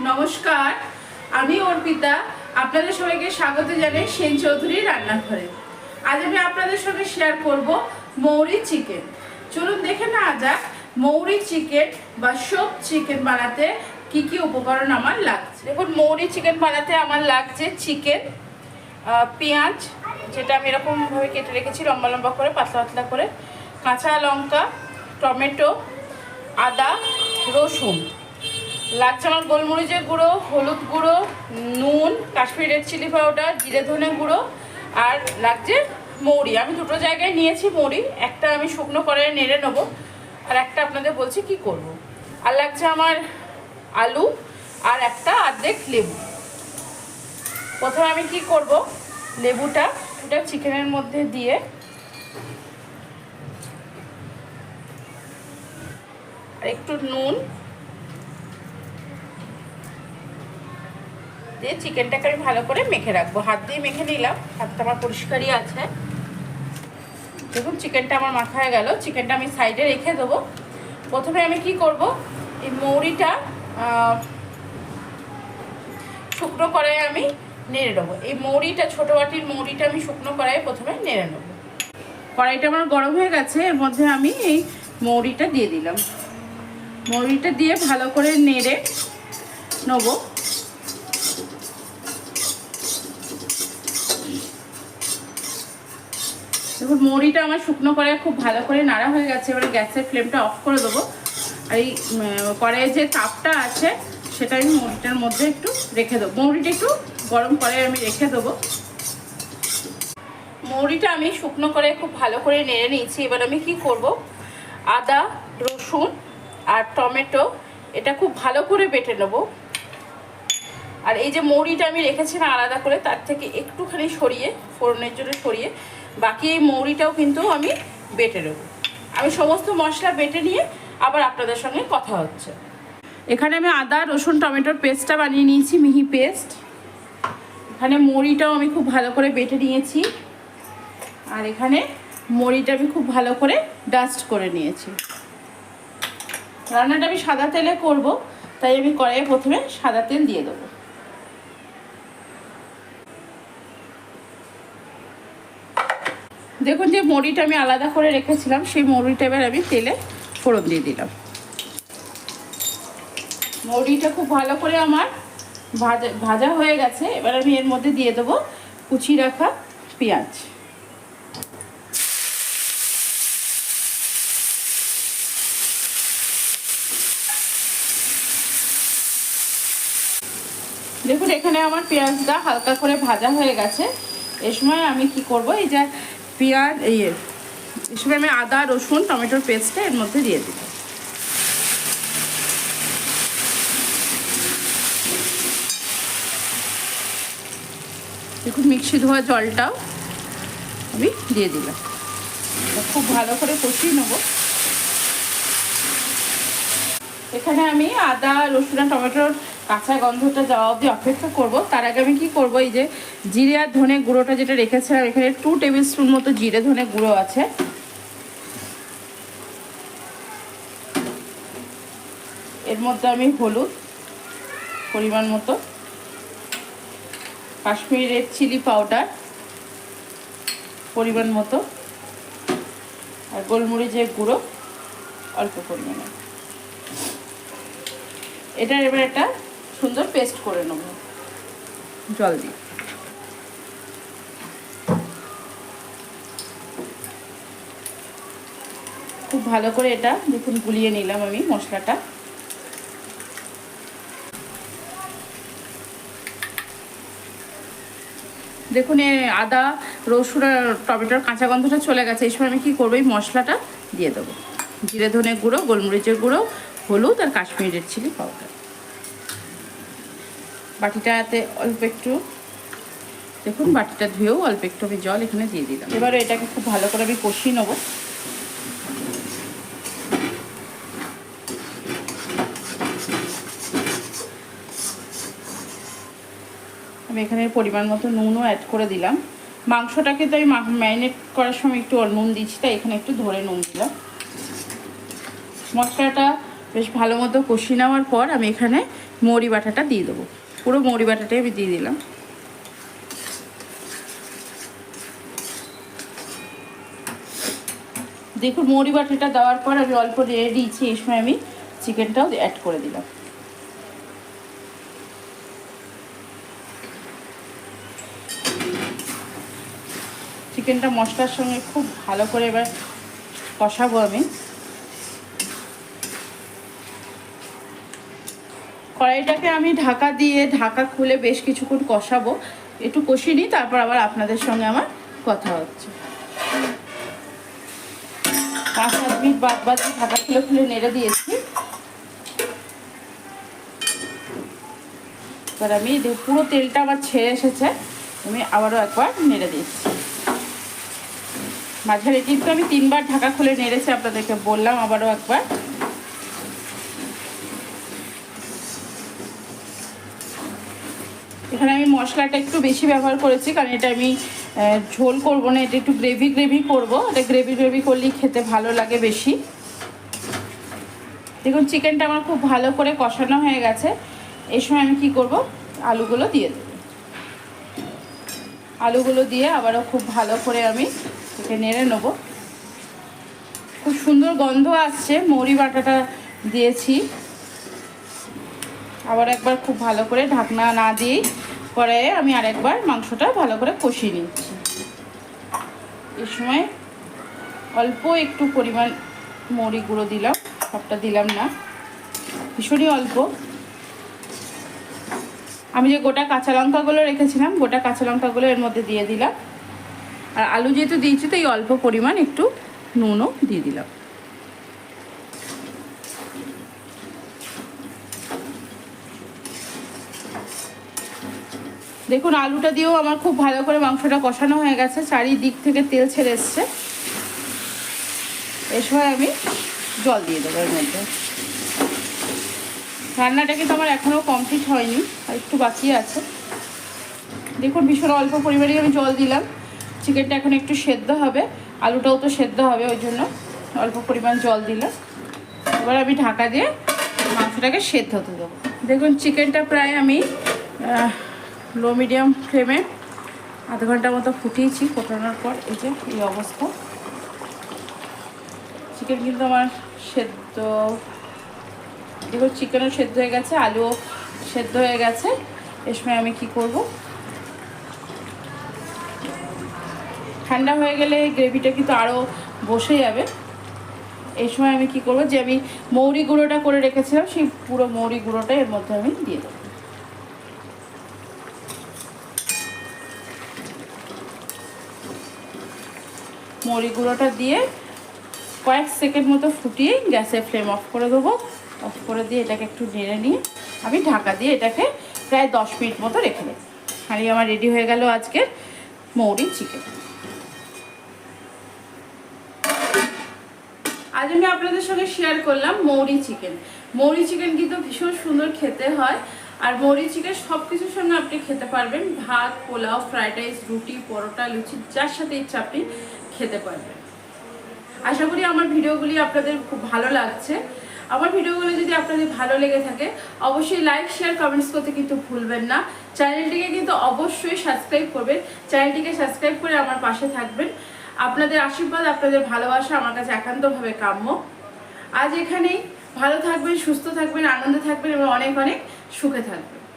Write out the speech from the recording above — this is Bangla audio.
নমস্কার, আমি অর্পিতা। আপনাদের সবাইকে স্বাগত জানাই সেন চৌধুরী রান্নাঘরে। আজ আমি আপনাদের সঙ্গে শেয়ার করব মৌরি চিকেন। চলুন দেখে নেওয়া যাক মৌরি চিকেন বা সোপ চিকেন বানাতে কি কি উপকরণ আমার লাগছে। দেখুন, মৌরি চিকেন বানাতে আমার লাগছে চিকেন, পেঁয়াজ যেটা আমি এরকমভাবে কেটে রেখেছি লম্বা লম্বা করে, পাতলা পাতলা করে, কাঁচা লঙ্কা, টমেটো, আদা, রসুন। লাগছে আমার গোলমরিচের গুঁড়ো, হলুদ গুঁড়ো, নুন, কাশ্মীরি রেড চিলি পাউডার, জিরে ধনে গুঁড়ো, আর লাগছে মৌরি। আমি দুটো জায়গায় নিয়েছি মৌরি, একটা আমি শুকনো কড়াইয়ে নেড়ে নেবো, আর একটা আপনাদের বলছি কি করব। আর লাগছে আমার আলু আর একটা অর্ধেক লেবু। প্রথমে আমি কি করব, লেবুটা চিকেনের মধ্যে দিয়ে আর একটু নুন দিয়ে চিকেনটাকে আমি ভালো করে মেখে রাখবো। হাত দিয়ে মেখে নিলাম, হাতটা আমার পরিষ্কারই আছে। দেখুন, চিকেনটা আমার মাখা হয়ে গেল। চিকেনটা আমি সাইডে রেখে দেবো। প্রথমে আমি কি করব, এই মৌরিটা শুকনো কড়াইয়ে আমি নেড়ে নেবো। এই মৌরিটা, ছোটো বাটির মৌরিটা আমি শুকনো কড়াইয়ে প্রথমে নেড়ে নেবো। কড়াইটা আমার গরম হয়ে গেছে, এর মধ্যে আমি এই মৌরিটা দিয়ে দিলাম। মৌরিটা দিয়ে ভালো করে নেড়ে নেবো। দেখুন, মৌরিটা আমার শুকনো কড়াইয়ে খুব ভালো করে নাড়া হয়ে গেছে। এবারে গ্যাসের ফ্লেমটা অফ করে দেবো। আর এই কড়াইয়ে যে তাপটা আছে সেটা আমি মৌরিটার মধ্যে একটু রেখে দেবো। মৌরিটা একটু গরম কড়াইয়ে আমি রেখে দেবো। মৌরিটা আমি শুকনো কড়াইয়ে খুব ভালো করে নেড়ে নিয়েছি। এবার আমি কি করব, আদা, রসুন আর টমেটো এটা খুব ভালো করে বেটে নেবো। আর এই যে মৌরিটা আমি রেখেছি না আলাদা করে, তার থেকে একটুখানি সরিয়ে, ফোড়নের জন্য সরিয়ে, বাকি এই মৌরিটাও কিন্তু আমি বেটে নেব। আমি সমস্ত মশলা বেটে নিয়ে আবার আপনাদের সঙ্গে কথা হচ্ছে। এখানে আমি আদা, রসুন, টমেটোর পেস্টটা বানিয়ে নিয়েছি, মিহি পেস্ট। এখানে মৌরিটাও আমি খুব ভালো করে বেটে নিয়েছি। আর এখানে মৌরিটা আমি খুব ভালো করে ডাস্ট করে নিয়েছি। রান্নাটা আমি সাদা তেলে করব, তাই আমি কড়াইয়ে প্রথমে সাদা তেল দিয়ে দেবো। দেখুন, যে মৌরিটা আমি আলাদা করে রেখেছিলাম সেই মৌরিটা এবার আমি তেলে ফোড়ন দিয়ে দিলাম। মৌরিটা খুব ভালো করে আমার ভাজা হয়ে গেছে। এবার আমি এর মধ্যে দিয়ে দেবো কুচি রাখা পেঁয়াজ। দেখুন, এখানে আমার পেঁয়াজটা হালকা করে ভাজা হয়ে গেছে। এ সময় আমি কি করব, এই যে পেঁয়াজ, এই সময় আমি আদা, রসুন, টমেটোর পেস্টটা এর মধ্যে দিয়ে দিব। দেখুন, মিক্সি ধোয়া জলটাও আমি দিয়ে দিলাম। খুব ভালো করে কষিয়ে নেব। এখানে আমি আদা, রসুন আর টমেটোর কাঁচা গন্ধটা যাওয়া অবধি অপেক্ষা করব। তার আগে আমি কি করব, এই যে জিরে আর ধনে গুঁড়োটা যেটা রেখেছিলাম, এখানে 2 টেবিল স্পুন মতো জিরে ধনে গুঁড়ো আছে। এর মধ্যে আমি হলুদ পরিমাণ মতো, কাশ্মীরি রেড চিলি পাউডার পরিমাণ মতো, আর গোলমরিচের গুঁড়ো অল্প পরিমাণে। এটা এবার একটা সুন্দর পেস্ট করে নেব জল দিয়ে। খুব ভালো করে এটা দেখুন গুলিয়ে নিলাম আমি মশলাটা। দেখুন, আদা, রসুন আর টমেটোর কাঁচা গন্ধটা চলে গেছে। এই সময় আমি কী করবো, এই মশলাটা দিয়ে দেবো। জিরে ধনে গুঁড়ো, গোলমরিচের গুঁড়ো, হলুদ আর কাশ্মীরি রেড চিলি পাউডার। বাটিটাতে অল্প একটু, দেখুন বাটিটা ধুয়েও অল্প একটু আমি জল এখানে দিয়ে দিলাম। এবারে এটাকে খুব ভালো করে আমি কষিয়ে নেবো। আমি এখানে পরিমাণ মতো নুনও অ্যাড করে দিলাম। মাংসটাকে তো আমি ম্যারিনেট করার সময় একটু নুন দিচ্ছি, তাই এখানে একটু ধরে নুন দিলাম। মশলাটা বেশ ভালো মতো কষিয়ে নেওয়ার পর আমি এখানে মৌরি বাটাটা দিয়ে দেবো। পুরো মৌরি বাটাটাই আমি দিয়ে দিলাম। দেখুন মৌরি বাটাটা দেওয়ার পর আমি অল্প নেড়ে দিয়েছি। এই সময় আমি চিকেনটাও অ্যাড করে দিলাম। চিকেনটা মশলার সঙ্গে খুব ভালো করে এবার কষাবো আমি। কড়াইটাকে আমি ঢাকা দিয়ে ঢাকা খুলে বেশ কিছুক্ষণ কষাবো। একটু কষিয়ে নিই, তারপর আবার আপনাদের সঙ্গে আমার কথা হচ্ছে। 5-7 মিনিট বাদ ঢাকা খুলে নেড়ে দিয়েছি। এবার আমি পুরো তেলটা আমার ছেড়ে এসেছে, আমি আবারও একবার নেড়ে দিচ্ছি। মাঝারি কিন্তু আমি 3 বার ঢাকা খুলে নেড়েছি, আপনাদেরকে বললাম আবারও একবার। এখানে আমি মশলাটা একটু বেশি ব্যবহার করেছি, কারণ এটা আমি ঝোল করবো না, এটা একটু গ্রেভি করবো। এটা গ্রেভি করলেই খেতে ভালো লাগে বেশি। দেখুন চিকেনটা আমার খুব ভালো করে কষানো হয়ে গেছে। এই সময় আমি কি করব, আলুগুলো দিয়ে দেব। আলুগুলো দিয়ে আবারও খুব ভালো করে আমি এটাকে নেড়ে নেব। খুব সুন্দর গন্ধ আসছে, মৌরি বাটাটা দিয়েছি। আবার একবার খুব ভালো করে ঢাকনা না দিয়েই পরে আমি আরেকবার মাংসটা ভালো করে কষিয়ে নিচ্ছি। এই সময় অল্প একটু পরিমাণ মৌরি গুঁড়ো দিলাম, সবটা দিলাম না, ভীষণই অল্প। আমি যে গোটা কাঁচা লঙ্কাগুলো রেখেছিলাম, গোটা কাঁচা লঙ্কাগুলো এর মধ্যে দিয়ে দিলাম। আর আলু যেহেতু দিয়েছি তো এই অল্প পরিমাণ একটু নুনও দিয়ে দিলাম। দেখুন আলুটা দিয়েও আমার খুব ভালো করে মাংসটা কষানো হয়ে গেছে, চারিদিক থেকে তেল ছেড়ে এসছে। এই সময় আমি জল দিয়ে দেবো এর মধ্যে। রান্নাটা কিন্তু আমার এখনও কমপ্লিট হয়নি, আর একটু বাকি আছে। দেখুন ভীষণ অল্প পরিমাণে আমি জল দিলাম। চিকেনটা এখন একটু সেদ্ধ হবে, আলুটাও তো সেদ্ধ হবে, ওই জন্য অল্প পরিমাণ জল দিলাম। এবার আমি ঢাকা দিয়ে মাংসটাকে সেদ্ধ হতে দেবো। দেখুন চিকেনটা প্রায় আমি লো মিডিয়াম ফ্লেমে আধা ঘন্টার মতো ফুটিয়েছি। ফোটানোর পর এই যে এই অবস্থা। চিকেন কিন্তু আমার সেদ্ধ, দেখুন চিকেনও সেদ্ধ হয়ে গেছে, আলুও সেদ্ধ হয়ে গেছে। এর সময় আমি কি করব, ঠান্ডা হয়ে গেলে গ্রেভিটা কিন্তু আরও বসে যাবে। এই সময় আমি কি করব, যে আমি মৌরি গুঁড়োটা করে রেখেছিলাম সেই পুরো মৌরি গুঁড়োটা এর মধ্যে আমি দিয়ে দেবো। মৌরি গুঁড়োটা দিয়ে কয়েক সেকেন্ড মতো ফুটিয়ে গ্যাসের ফ্লেম অফ করে দেবো। অফ করে দিয়ে এটাকে একটু নেড়ে নিয়ে আমি ঢাকা দিয়ে এটাকে প্রায় 10 মিনিট মতো রেখে দেবো। আর আমার রেডি হয়ে গেল আজকের মৌরি চিকেন। আজ আমি আপনাদের সঙ্গে শেয়ার করলাম মৌরি চিকেন। মৌরি চিকেন কিন্তু ভীষণ সুন্দর খেতে হয়। আর মৌরি চিকেন সব কিছুর সঙ্গে আপনি খেতে পারবেন, ভাত, পোলাও, ফ্রাইড রাইস, রুটি, পরোটা, লুচি, যার সাথে ইচ্ছা আপনি খেতে পারবেন। আশা করি আমার ভিডিওগুলি আপনাদের খুব ভালো লাগছে। আমার ভিডিওগুলো যদি আপনাদের ভালো লেগে থাকে অবশ্যই লাইক, শেয়ার, কমেন্টস করতে কিন্তু ভুলবেন না। চ্যানেলটিকে কিন্তু অবশ্যই সাবস্ক্রাইব করবেন। চ্যানেলটিকে সাবস্ক্রাইব করে আমার পাশে থাকবেন। আপনাদের আশীর্বাদ, আপনাদের ভালোবাসা আমার কাছে একান্তভাবে কাম্য। আজ এখানেই। ভালো থাকবেন, সুস্থ থাকবেন, আনন্দে থাকবেন এবং অনেক অনেক সুখে থাকবেন।